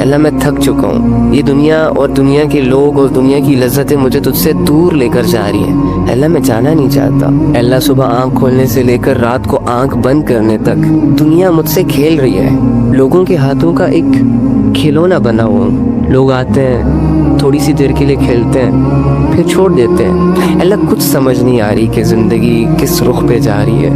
اللہ میں تھک چکا ہوں، یہ دنیا اور دنیا کے لوگ اور دنیا کی لذتیں مجھے تجھ سے دور لے کر جا رہی ہیں، اللہ میں جانا نہیں چاہتا۔ اللہ صبح آنکھ کھولنے سے لے کر رات کو آنکھ بند کرنے تک دنیا مجھ سے کھیل رہی ہے، لوگوں کے ہاتھوں کا ایک کھلونا بنا ہوا ہوں۔ لوگ آتے ہیں، تھوڑی سی دیر کے لیے کھیلتے ہیں، پھر چھوڑ دیتے ہیں۔ اللہ کچھ سمجھ نہیں آ رہی کہ زندگی کس رخ پہ جا رہی ہے،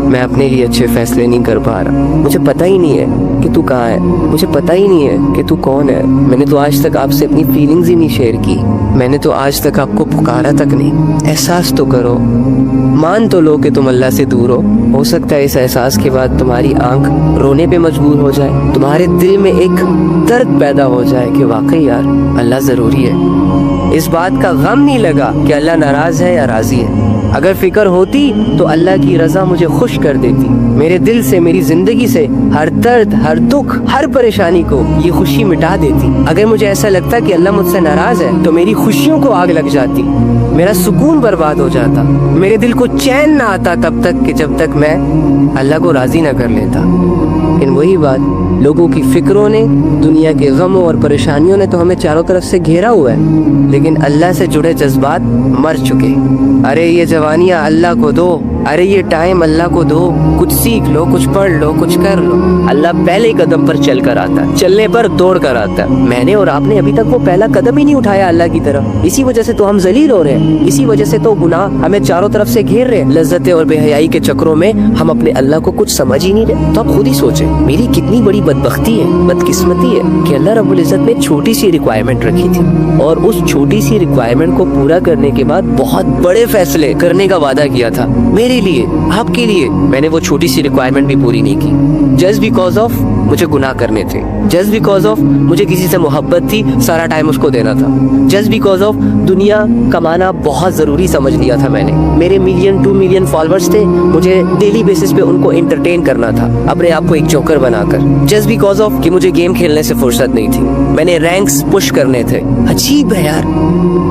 میں اپنے لیے اچھے فیصلے نہیں کر پا رہا، مجھے پتہ ہی نہیں ہے کہ تو کہاں ہے، مجھے پتہ ہی نہیں ہے کہ تو کون ہے۔ میں نے تو آج تک آپ سے اپنی فیلنگز ہی نہیں شیئر کی، میں نے تو آج تک آپ کو پکارا تک نہیں۔ احساس تو کرو، مان تو لو کہ تم اللہ سے دور ہو سکتا ہے اس احساس کے بعد تمہاری آنکھ رونے پہ مجبور ہو جائے، تمہارے دل میں ایک درد پیدا ہو جائے کہ واقعی یار اللہ ضروری ہے۔ اس بات کا غم نہیں لگا کہ اللہ ناراض ہے یا راضی ہے، اگر فکر ہوتی تو اللہ کی رضا مجھے خوش کر دیتی، میرے دل سے، میری زندگی سے ہر درد، ہر دکھ، ہر پریشانی کو یہ خوشی مٹا دیتی۔ اگر مجھے ایسا لگتا کہ اللہ مجھ سے ناراض ہے تو میری خوشیوں کو آگ لگ جاتی، میرا سکون برباد ہو جاتا، میرے دل کو چین نہ آتا تب تک کہ جب تک میں اللہ کو راضی نہ کر لیتا۔ لیکن وہی بات، لوگوں کی فکروں نے، دنیا کے غموں اور پریشانیوں نے تو ہمیں چاروں طرف سے گھیرا ہوا ہے، لیکن اللہ سے جڑے جذبات مر چکے۔ ارے یہ جوانیاں اللہ کو دو، ارے یہ ٹائم اللہ کو دو، کچھ سیکھ لو، کچھ پڑھ لو، کچھ کر لو۔ اللہ پہلے قدم پر چل کر آتا ہے، چلنے پر دوڑ کر آتا ہے۔ میں نے اور آپ نے ابھی تک وہ پہلا قدم ہی نہیں اٹھایا اللہ کی طرف، اسی وجہ سے تو ہم ذلیل ہو رہے ہیں، اسی وجہ سے تو گناہ ہمیں چاروں طرف سے گھیر رہے ہیں، لذتیں اور بے حیائی کے چکروں میں ہم اپنے اللہ کو کچھ سمجھ ہی نہیں رہے۔ تو آپ خود ہی سوچیں، میری کتنی بڑی بدبختی ہے، بدقسمتی ہے کہ اللہ رب العزت نے چھوٹی سی ریکوائرمنٹ رکھی تھی، اور اس چھوٹی سی ریکوائرمنٹ کو پورا کرنے کے بعد بہت بڑے فیصلے کرنے کا وعدہ کیا تھا میرے لیے، آپ کے لیے۔ میں نے وہ چھوٹی سی ریکوائرمنٹ بھی پوری نہیں کی، جسٹ بیکاز آف مجھے گناہ کرنے تھے، جسٹ بیکاز آف مجھے کسی سے محبت تھی، سارا ٹائم اس کو دینا تھا، جسٹ بیکاز آف دنیا کمانا بہت ضروری سمجھ لیا تھا میں نے۔ میرے 1-2 ملین فالوورز تھے، مجھے ڈیلی بیسس پہ ان کو انٹرٹین کرنا تھا اپنے آپ کو ایک جوکر بنا کر، جسٹ بیکاز آف کہ مجھے گیم کھیلنے سے فرصت نہیں تھی، میں نے رینکس پش کرنے تھے۔ عجیب ہے یار،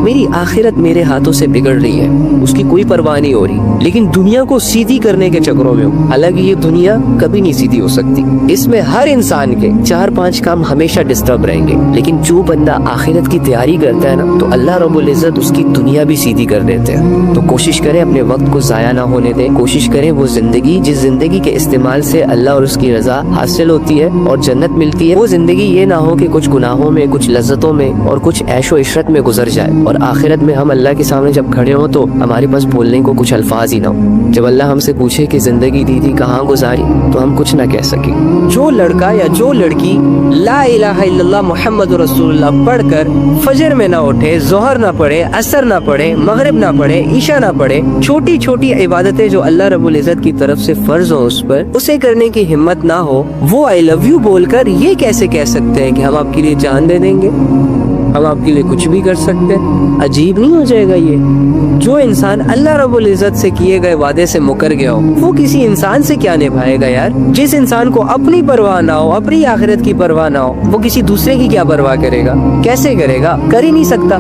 میری آخرت میرے ہاتھوں سے بگڑ رہی ہے، اس کی کوئی پرواہ نہیں ہو رہی، لیکن دنیا کو سیدھی کرنے کے چکروں میں ہوں۔ حالانکہ یہ دنیا کبھی نہیں سیدھی ہو سکتی، اس میں ہر انسان کے 4-5 کام ہمیشہ ڈسٹرب رہیں گے، لیکن جو بندہ آخرت کی تیاری کرتا ہے نا تو اللہ رب العزت اس کی دنیا بھی سیدھی کر دیتے ہیں۔ تو کوشش کریں اپنے وقت کو ضائع نہ ہونے دیں، کوشش کریں وہ زندگی جس زندگی کے استعمال سے اللہ اور اس کی رضا حاصل ہوتی ہے اور جنت ملتی ہے، وہ زندگی یہ نہ ہو کہ کچھ گناہوں میں، کچھ لذتوں میں اور کچھ عیش و عشرت میں گزر جائے، اور آخرت میں ہم اللہ کے سامنے جب کھڑے ہوں تو ہمارے پاس بولنے کو کچھ الفاظ ہی نہ ہو۔ جب اللہ ہم سے پوچھے کہ زندگی دی تھی کہاں گزاری، تو ہم کچھ نہ کہہ سکیں۔ جو لڑکا یا جو لڑکی لا الہ الا اللہ محمد رسول اللہ پڑھ کر فجر میں نہ اٹھے، ظہر نہ پڑھے، عصر نہ پڑھے، مغرب نہ پڑھے، عشاء نہ پڑھے، چھوٹی چھوٹی عبادتیں جو اللہ رب العزت کی طرف سے فرض ہوں اس پر، اسے کرنے کی ہمت نہ ہو، وہ آئی لو یو بول کر یہ کیسے کہہ سکتے ہیں کہ ہم آپ کے لیے جان دے دیں گے، ہم آپ کے لیے کچھ بھی کر سکتے ہیں؟ عجیب نہیں ہو جائے گا یہ؟ جو انسان اللہ رب العزت سے کیے گئے وعدے سے مکر گیا ہو، وہ کسی انسان سے کیا نبھائے گا یار؟ جس انسان کو اپنی پرواہ نہ ہو، اپنی آخرت کی پرواہ نہ ہو، وہ کسی دوسرے کی کیا پرواہ کرے گا؟ کیسے کرے گا؟ کر ہی نہیں سکتا۔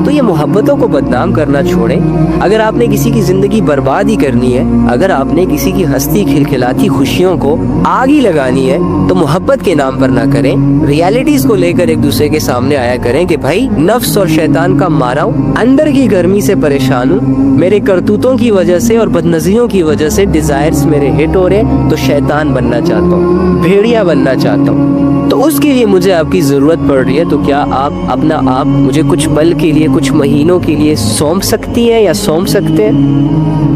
تو یہ محبتوں کو بدنام کرنا چھوڑیں۔ اگر آپ نے کسی کی زندگی برباد ہی کرنی ہے، اگر آپ نے کسی کی ہستی کھلکھلاتی خوشیوں کو آگ ہی لگانی ہے، تو محبت کے نام پر نہ کریں، ریالٹیز کو لے کر ایک دوسرے کے سامنے آیا کریں کہ بھائی نفس اور شیطان کا مارا ہوں، اندر کی گرمی سے پریشان ہوں، میرے کرتوتوں کی وجہ سے اور بدنظریوں کی وجہ سے ڈیزائرز میرے ہٹ ہو رہے ہیں، تو شیطان بننا چاہتا ہوں، بھیڑیا بننا چاہتا ہوں، تو اس کے لیے مجھے آپ کی ضرورت پڑ رہی ہے۔ تو کیا آپ اپنا آپ مجھے کچھ پل کے لیے، کچھ مہینوں کے لیے سونپ سکتی ہیں یا سونپ سکتے ہیں؟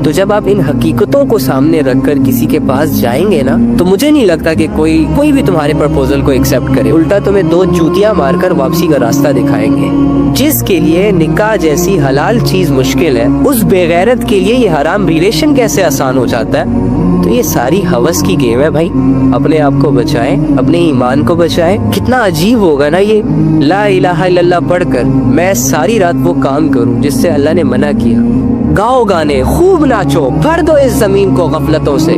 تو جب آپ ان حقیقتوں کو سامنے رکھ کر کسی کے پاس جائیں گے نا، تو مجھے نہیں لگتا کہ کوئی بھی تمہارے پرپوزل کو ایکسیپٹ کرے، الٹا تمہیں 2 جوتیاں مار کر واپسی کا راستہ دکھائیں گے۔ جس کے لیے نکاح جیسی حلال چیز مشکل ہے، اس بے غیرت کے لیے یہ حرام ریلیشن کیسے آسان ہو جاتا ہے؟ تو یہ ساری ہوس کی گیم ہے بھائی، اپنے آپ کو بچائیں، اپنے ایمان کو بچائیں۔ کتنا عجیب ہوگا نا یہ، لا الہ الا اللہ پڑھ کر میں ساری رات وہ کام کروں جس سے اللہ نے منع کیا، گاؤ گانے، خوب ناچو، بھر دو اس زمین کو غفلتوں سے،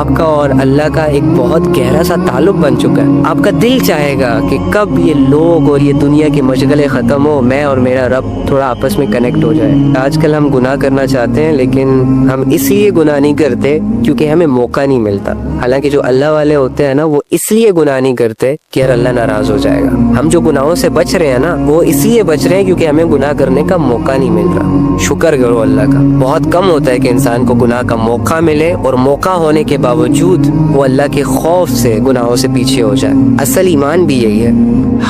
آپ کا اور اللہ کا ایک بہت گہرا سا تعلق بن چکا ہے. آپ کا دل چاہے گا کہ کب یہ لوگ اور یہ دنیا کی مشغلے ختم ہو, میں اور میرا رب تھوڑا آپس میں کنیکٹ ہو جائے. آج کل ہم گناہ کرنا چاہتے ہیں لیکن ہم اس لیے گناہ نہیں کرتے کیونکہ ہمیں موقع نہیں ملتا. حالانکہ جو اللہ والے ہوتے ہیں نا, وہ اس لیے گناہ نہیں کرتے کہ یار اللہ ناراض ہو جائے گا. ہم جو گناہوں سے بچ رہے ہیں نا, وہ اس لیے بچ رہے ہیں کیونکہ ہمیں گناہ کرنے کا موقع نہیں مل رہا. شکر کرو اللہ کا. بہت کم ہوتا ہے کہ انسان کو گناہ کا موقع ملے اور موقع ہونے کے باوجود وہ اللہ کے خوف سے گناہوں سے پیچھے ہو جائے. اصل ایمان بھی یہی ہے.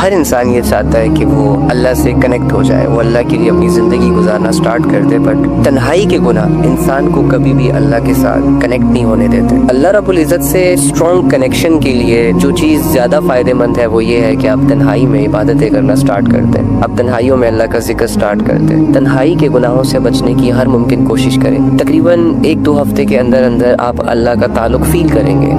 ہر انسان یہ چاہتا ہے کہ وہ اللہ سے کنیکٹ ہو جائے, وہ اللہ کے لیے اپنی زندگی گزارنا سٹارٹ کر دے. بٹ تنہائی کے گناہ انسان کو کبھی بھی اللہ کے ساتھ کنیکٹ نہیں ہونے دیتے. اللہ رب العزت سے اسٹرانگ کنیکشن کے لیے جو چیز زیادہ فائدہ مند ہے وہ یہ ہے کہ آپ تنہائی میں عبادتیں کرنا سٹارٹ کر دیں. آپ تنہائیوں میں اللہ کا ذکر سٹارٹ کر دیں. تنہائی کے گناہوں سے بچنے کی ہر ممکن کوشش کریں. تقریباً 1-2 ہفتے کے اندر اندر آپ اللہ کا تعلق فیل کریں گے.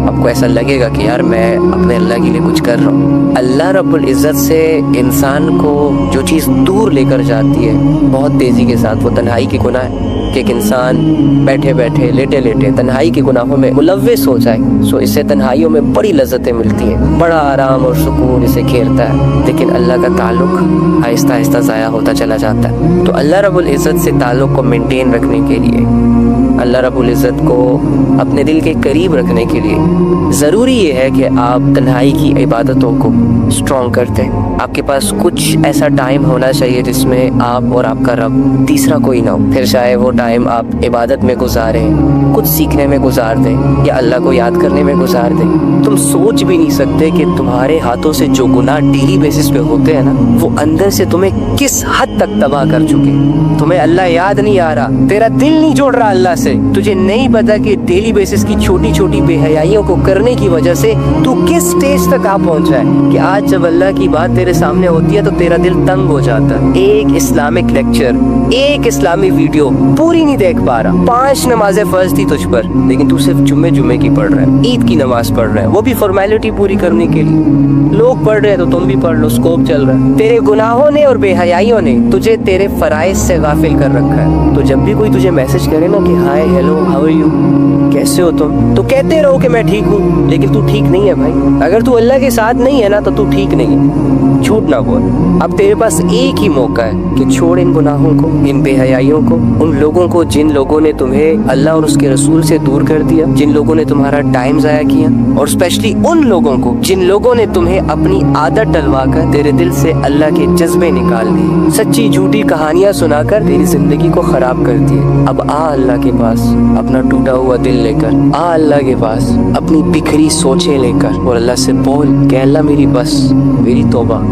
آپ کو ایسا لگے گا کہ یار میں اپنے اللہ کے لیے کچھ کر رہا ہوں. اللہ رب العزت سے انسان کو جو چیز دور لے کر جاتی ہے بہت تیزی کے ساتھ, وہ تنہائی کے گناہ ہے. کہ ایک انسان بیٹھے بیٹھے لیٹے لیٹے تنہائی کے گناہوں میں ملوث ہو جائے. اس سے تنہائیوں میں بڑی لذتیں ملتی ہیں, بڑا آرام اور سکون اسے گھیرتا ہے. لیکن اللہ کا تعلق آہستہ آہستہ ضائع ہوتا چلا جاتا ہے. تو اللہ رب العزت سے تعلق کو مینٹین رکھنے کے لیے, اللہ رب العزت کو اپنے دل کے قریب رکھنے کے لیے ضروری یہ ہے کہ آپ تنہائی کی عبادتوں کو اسٹرانگ کرتے ہیں. آپ کے پاس کچھ ایسا ٹائم ہونا چاہیے جس میں آپ اور آپ کا رب, تیسرا کوئی نہ ہو. پھر چاہے وہ ٹائم آپ عبادت میں گزاریں, کچھ سیکھنے میں گزار دیں, یا اللہ کو یاد کرنے میں گزار دیں. تم سوچ بھی نہیں سکتے کہ تمہارے ہاتھوں سے جو گناہ ڈیلی بیسس پہ ہوتے ہیں نا, وہ اندر سے تمہیں کس حد تک تباہ کر چکے. تمہیں اللہ یاد نہیں آ رہا, تیرا دل نہیں جوڑ رہا اللہ سے. تجھے نہیں پتا کہ ڈیلی بیسس کی چھوٹی چھوٹی بے حیائیوں کو کرنے کی وجہ سے تو کس سٹیج تک آپ پہنچا ہے کہ آج جب اللہ کی بات تیرے سامنے ہوتی ہے تو تیرا دل تنگ ہو جاتا ہے. ایک اسلامک لیکچر, ایک اسلامی ویڈیو پوری نہیں دیکھ پا رہا. 5 نمازیں فرض تھی تجھ پر, لیکن تو صرف جمعے کی پڑھ رہا ہے, عید کی نماز پڑھ رہا ہے, وہ بھی فارمیلٹی پوری کرنے کے لیے. لوگ پڑھ رہے ہیں تو تم بھی پڑھ لو, سکوپ چل رہا ہے. تیرے گناہوں نے اور بے حیائیوں نے تجھے تیرے فرائض سے غافل کر رکھا ہے. تو جب بھی کوئی تجھے میسج کرے نا کہ hi hello how are you, کیسے ہو تم, تو کہتے رہو کہ میں ٹھیک ہوں. لیکن تو ٹھیک نہیں ہے بھائی. اگر تو اللہ کے ساتھ نہیں ہے نا تو ٹھیک نہیں ہے. جھوٹ نہ بول. اب تیرے پاس ایک ہی موقع ہے کہ چھوڑ ان گناہوں کو, ان بے حیائیوں کو, ان لوگوں کو جن لوگوں نے تمہیں اللہ اور اس کے رسول سے دور کر دیا, جن لوگوں نے تمہارا ٹائم ضائع کیا, اور اسپیشلی ان لوگوں کو جن لوگوں نے تمہیں اپنی عادت ڈلوا کر تیرے دل سے اللہ کے جذبے نکال دیے, سچی جھوٹی کہانیاں سنا کر تیری زندگی کو خراب کر دیے. اب آ اللہ کے پاس اپنا ٹوٹا ہوا دل لے کر, آ اللہ کے پاس اپنی بکھری سوچیں لے کر, اور اللہ سے بول کہ اللہ میری بس, میری توبہ.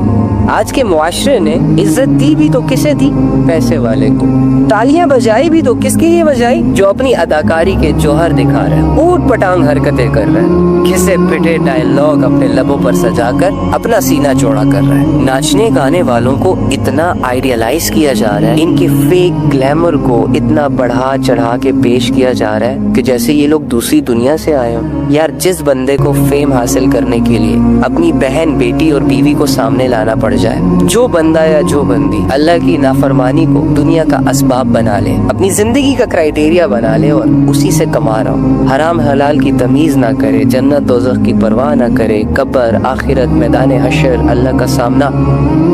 آج کے معاشرے نے عزت دی بھی تو کسے دی؟ پیسے والے کو. تالیاں بجائی بھی تو کس کے لیے بجائی؟ جو اپنی اداکاری کے جوہر دکھا رہا ہے, اوٹ پٹانگ حرکتیں کر رہا ہے, کھسے پٹے ڈائلاگ اپنے لبوں پر سجا کر اپنا سینہ چوڑا کر رہا ہے. ناچنے گانے والوں کو اتنا آئیڈیلائز کیا جا رہا ہے, ان کے فیک گلیمر کو اتنا بڑھا چڑھا کے پیش کیا جا رہا ہے کہ جیسے یہ لوگ دوسری دنیا سے آئے ہوں. یار جس بندے کو فیم حاصل کرنے کے لیے اپنی بہن, بیٹی اور بیوی کو سامنے لانا پڑ جائے, جو بندہ یا جو بندی اللہ کی نافرمانی کو دنیا کا اسباب بنا لے, اپنی زندگی کا کرائیٹیریا بنا لے اور اسی سے کما رہا ہو, حرام حلال کی تمیز نہ کرے, جنت دوزخ کی پرواہ نہ کرے, قبر, آخرت, میدان حشر, اللہ کا سامنا,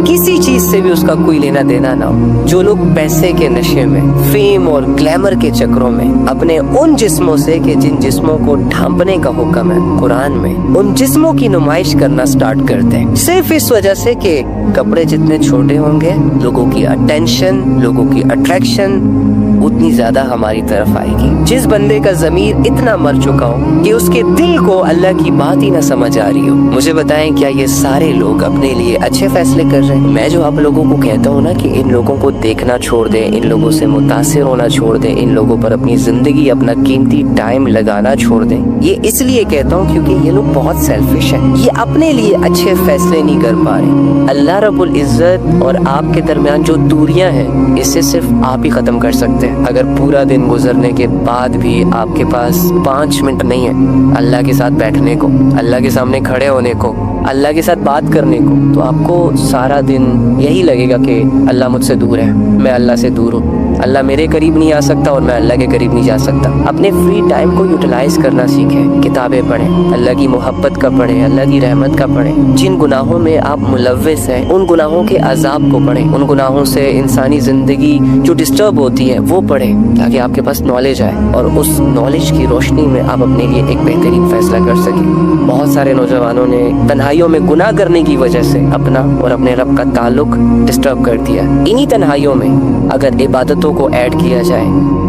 کسی چیز سے بھی اس کا کوئی لینا دینا نہ ہو. جو لوگ پیسے کے نشے میں, فیم اور گلیمر کے چکروں میں اپنے ان جسموں سے کہ جن جسموں کو ڈھانپنے کا حکم ہے قرآن میں, ان جسموں کی نمائش کرنا سٹارٹ کرتے ہیں صرف اس وجہ سے کہ کپڑے جتنے چھوٹے ہوں گے لوگوں کی اٹینشن, لوگوں کی اٹریکشن اتنی زیادہ ہماری طرف آئے گی. جس بندے کا ضمیر اتنا مر چکا ہو کہ اس کے دل کو اللہ کی بات ہی نہ سمجھ آ رہی ہو, مجھے بتائیں کیا یہ سارے لوگ اپنے لیے اچھے فیصلے کر رہے ہیں؟ میں جو آپ لوگوں کو کہتا ہوں نا کہ ان لوگوں کو دیکھنا چھوڑ دیں, ان لوگوں سے متاثر ہونا چھوڑ دیں, ان لوگوں پر اپنی زندگی, اپنا قیمتی ٹائم لگانا چھوڑ دیں, یہ اس لیے کہتا ہوں کیونکہ یہ لوگ بہت سیلفش ہیں, یہ اپنے لیے اچھے فیصلے نہیں کر پا رہے. اللہ رب العزت اور آپ کے درمیان جو دوریاں ہیں اسے صرف آپ ہی ختم کر سکتے ہیں. اگر پورا دن گزرنے کے بعد بھی آپ کے پاس 5 منٹ نہیں ہے اللہ کے ساتھ بیٹھنے کو, اللہ کے سامنے کھڑے ہونے کو, اللہ کے ساتھ بات کرنے کو, تو آپ کو سارا دن یہی لگے گا کہ اللہ مجھ سے دور ہے, میں اللہ سے دور ہوں. اللہ میرے قریب نہیں آ سکتا اور میں اللہ کے قریب نہیں جا سکتا. اپنے فری ٹائم کو یوٹیلائز کرنا سیکھیں. کتابیں پڑھیں, اللہ کی محبت کا پڑھیں, اللہ کی رحمت کا پڑھیں. جن گناہوں میں آپ ملوث ہیں ان گناہوں کے عذاب کو پڑھیں. ان گناہوں سے انسانی زندگی جو ڈسٹرب ہوتی ہے وہ پڑھیں تاکہ آپ کے پاس نالج آئے اور اس نالج کی روشنی میں آپ اپنے لیے ایک بہترین فیصلہ کر سکیں. بہت سارے نوجوانوں نے تنہائیوں میں گناہ کرنے کی وجہ سے اپنا اور اپنے رب کا تعلق ڈسٹرب کر دیا. انہی تنہائیوں میں اگر عبادتوں کو ایڈ کیا جائے,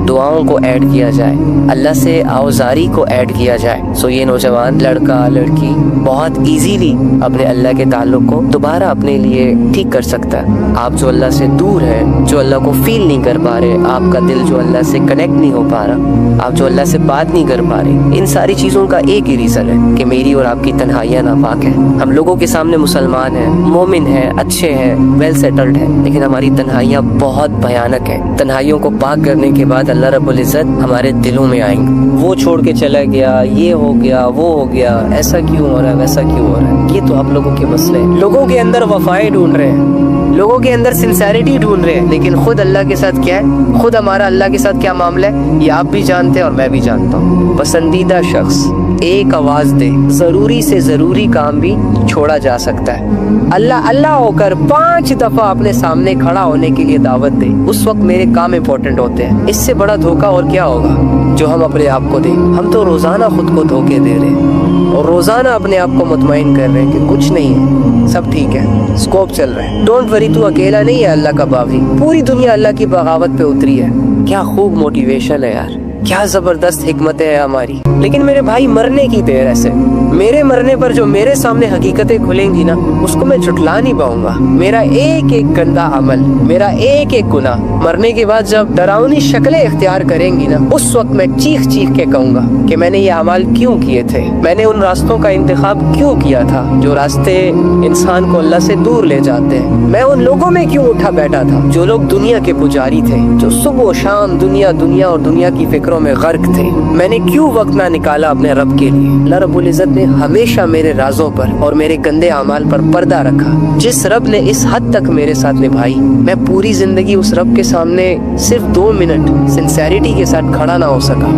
دعاؤں کو ایڈ کیا جائے, اللہ سے آوزاری کو ایڈ کیا جائے, سو یہ نوجوان لڑکا لڑکی بہت ایزیلی اپنے اللہ کے تعلق کو دوبارہ اپنے لیے ٹھیک کر سکتا ہے. آپ جو اللہ سے دور ہیں, جو اللہ کو فیل نہیں کر پا رہے, آپ کا دل جو اللہ سے کنیکٹ نہیں ہو پا رہا, آپ جو اللہ سے بات نہیں کر پا رہے, ان ساری چیزوں کا ایک ہی ریزن ہے کہ میری اور آپ کی تنہائیاں ناپاک ہیں. ہم لوگوں کے سامنے مسلمان ہیں, مومن ہیں, اچھے ہیں, ویل سیٹلڈ ہیں, لیکن ہماری تنہائیاں بہت بھیانک ہیں. تنہائیوں کو پاک کرنے کے بعد اللہ رب العزت ہمارے دلوں میں آئیں گے. وہ چھوڑ کے چلا گیا, یہ ہو گیا, وہ ہو گیا, ایسا کیوں ہو رہا ہے, ویسا کیوں ہو رہا ہے, یہ تو آپ لوگوں کے مسئلے ہیں. لوگوں کے اندر وفائیں ڈھونڈ رہے ہیں, لوگوں کے اندر سنسیریٹی ڈھونڈ رہے ہیں, لیکن خود اللہ کے ساتھ کیا ہے, خود ہمارا اللہ کے ساتھ کیا معاملہ ہے, یہ آپ بھی جانتے ہیں اور میں بھی جانتا ہوں. پسندیدہ شخص ایک آواز دے, ضروری سے ضروری کام بھی چھوڑا جا سکتا ہے. اللہ اللہ ہو کر 5 دفعہ اپنے سامنے کھڑا ہونے کے لیے دعوت دے, اس وقت میرے کام امپورٹنٹ ہوتے ہیں. اس سے بڑا دھوکہ اور کیا ہوگا جو ہم اپنے آپ کو دیں. ہم تو روزانہ خود کو دھوکے دے رہے ہیں اور روزانہ اپنے آپ کو مطمئن کر رہے ہیں کہ کچھ نہیں ہے, سب ٹھیک ہے, اسکوپ چل رہے ہیں. ڈونٹ وری, تو اکیلا نہیں ہے اللہ کا باغی, پوری دنیا اللہ کی بغاوت پہ اتری ہے. کیا خوب موٹیویشن ہے یار, کیا زبردست حکمتیں ہیں ہماری. لیکن میرے بھائی مرنے کی دیر ایسے, میرے مرنے پر جو میرے سامنے حقیقتیں کھلیں گی نا, اس کو میں جھٹلا نہیں پاؤں گا. میرا ایک ایک گندا عمل, میرا ایک ایک گناہ مرنے کے بعد جب ڈراؤنی شکلیں اختیار کریں گی نا, اس وقت میں چیخ چیخ کے کہوں گا کہ میں نے یہ اعمال کیوں کیے تھے, میں نے ان راستوں کا انتخاب کیوں کیا تھا جو راستے انسان کو اللہ سے دور لے جاتے ہیں. میں ان لوگوں میں کیوں اٹھا بیٹھا تھا جو لوگ دنیا کے پجاری تھے, جو صبح و شام دنیا دنیا اور دنیا کی فکروں میں غرق تھے. میں نے کیوں وقت نہ نکالا اپنے رب کے لیے. اللہ رب العزت نے ہمیشہ میرے رازوں پر اور میرے گندے اعمال پر پردہ رکھا. جس رب نے اس حد تک میرے ساتھ نبھائی, میں پوری زندگی اس رب کے سامنے صرف 2 منٹ سنسیریٹی کے ساتھ کھڑا نہ ہو سکا.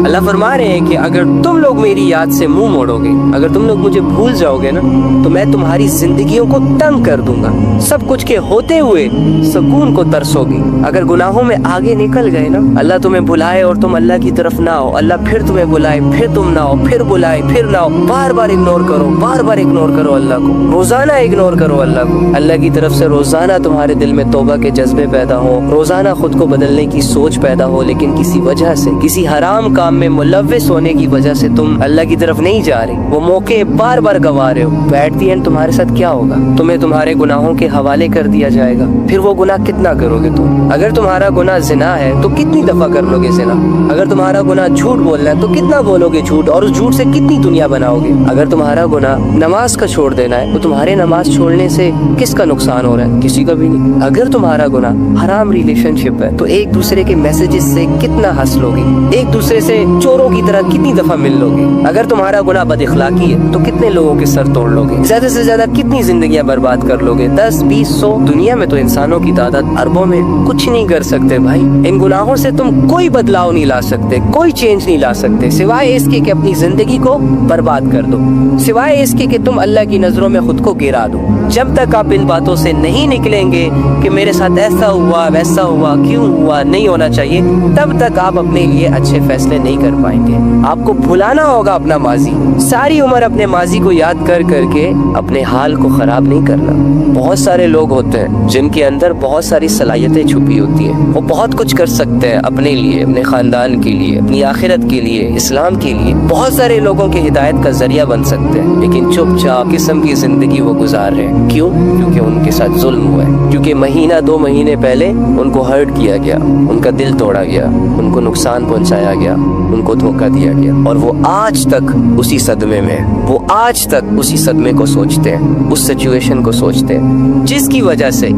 اللہ فرما رہے ہیں کہ اگر تم لوگ میری یاد سے منہ موڑو گے, اگر تم لوگ مجھے بھول جاؤ گے نا, تو میں تمہاری زندگیوں کو تنگ کر دوں گا. سب کچھ کے ہوتے ہوئے سکون کو ترسو گی. اگر گناہوں میں آگے نکل گئے نا, اللہ تمہیں بلائے اور تم اللہ کی طرف نہ ہو, اللہ پھر تمہیں بلائے, پھر تم نہ ہو, پھر بلائے, پھر نہ ہو, بار بار اگنور کرو, بار بار اگنور کرو اللہ کو, روزانہ اگنور کرو اللہ کو. اللہ کی طرف سے روزانہ تمہارے دل میں توبہ کے جذبے پیدا ہو, روزانہ خود کو بدلنے کی سوچ پیدا ہو, لیکن کسی وجہ سے, کسی حرام کام میں ملوث ہونے کی وجہ سے تم اللہ کی طرف نہیں جا رہے, وہ موقع بار بار گوا رہے ہو. ایٹ دی اینڈ تمہارے ساتھ کیا ہوگا, تمہیں تمہارے گناہوں کے حوالے کر دیا جائے گا. پھر وہ گناہ کتنا کرو گے تم. اگر تمہارا گناہ زنا ہے تو کتنی دفعہ کر لو گے زنا. اگر تمہارا گناہ جھوٹ بولنا ہے تو کتنا بولو گے جھوٹ, اور اس جھوٹ سے کتنی دنیا بناؤ گے. اگر تمہارا گناہ نماز کا چھوڑ دینا ہے تو تمہارے نماز چھوڑنے سے کس کا نقصان ہو رہا ہے, کسی کا بھی نہیں. اگر تمہارا گناہ حرام ریلیشن شپ ہے تو ایک دوسرے کے میسیجز سے کتنا ہنس لو گے, ایک دوسرے سے چوروں کی طرح کتنی دفعہ مل لو گے. اگر تمہارا گناہ بد اخلاقی ہے تو کتنے لوگوں کے سر توڑ لو گے, زیادہ سے زیادہ کتنی زندگیاں برباد کر لو گے, 10 20 100. دنیا میں تو انسانوں کی تعداد اربوں میں, کچھ نہیں کر سکتے بھائی. ان گناہوں سے تم کوئی بدلاؤ نہیں لا سکتے, کوئی چینج نہیں لا سکتے, سوائے اس کے کہ اپنی زندگی کو برباد کر دو, سوائے اس کے کہ تم اللہ کی نظروں میں خود کو گرا دو. جب تک آپ ان باتوں سے نہیں نکلیں گے کہ میرے ساتھ ایسا ہوا ویسا ہوا, کیوں ہوا, نہیں ہونا چاہیے, تب تک آپ اپنے لیے اچھے فیصلے نہیں کر پائیں گے. آپ کو بھلانا ہوگا اپنا ماضی, ساری عمر اپنے ماضی کو یاد کر کر کے اپنے حال کو خراب نہیں کرنا. بہت سارے لوگ ہوتے ہیں جن کے اندر بہت ساری صلاحیتیں چھپی ہوتی ہیں, وہ بہت کچھ کر سکتے ہیں اپنے لیے, اپنے خاندان کے لیے, اپنی آخرت کے لیے, اسلام کے لیے, بہت سارے لوگوں کے ہدایت کا ذریعہ بن سکتے ہیں, لیکن چپ چاپ قسم کی زندگی وہ گزار رہے ہیں. کیوں؟ کیونکہ ان کے ساتھ ظلم ہوا ہے, کیونکہ مہینہ 2 مہینے پہلے ان کو ہرٹ کیا گیا, ان کا دل توڑا گیا, ان کو نقصان پہنچایا گیا, ان کو دھوکہ دیا گیا, اور وہ آج تک اسی صدمے میں, وہ آج تک اسی صدمے کو سوچتے ہیں, اس سچویشن کو سوچتے ہیں جس کی وجہ سے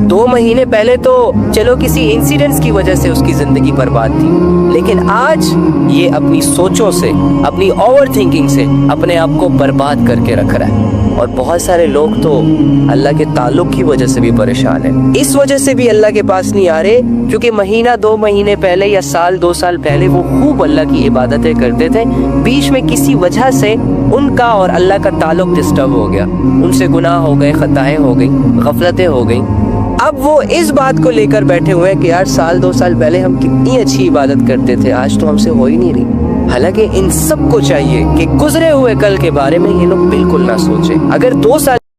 2 مہینے پہلے تو چلو کسی انسیڈنٹس کی وجہ سے اس کی زندگی برباد تھی, لیکن آج یہ اپنی سوچوں سے, اپنی اوور تھنکنگ سے اپنے آپ کو برباد کر کے رکھ رہا ہے. اور بہت سارے لوگ تو اللہ کے تعلق کی وجہ سے بھی پریشان ہیں، اس وجہ سے بھی اللہ کے پاس نہیں آ رہے کیونکہ مہینہ 2 مہینے پہلے یا سال 2 سال پہلے وہ خوب اللہ کی عبادتیں کرتے تھے، بیچ میں کسی وجہ سے ان کا اور اللہ کا تعلق ڈسٹرب ہو گیا، ان سے گناہ ہو گئے، خطائیں ہو گئیں، غفلتیں ہو گئیں، اب وہ اس بات کو لے کر بیٹھے ہوئے ہیں کہ یار سال 2 سال پہلے ہم کتنی اچھی عبادت کرتے تھے، آج تو ہم سے ہو ہی نہیں رہی۔ حالانکہ ان سب کو چاہیے کہ گزرے ہوئے کل کے بارے میں یہ لوگ بالکل نہ سوچیں۔ اگر 2 سال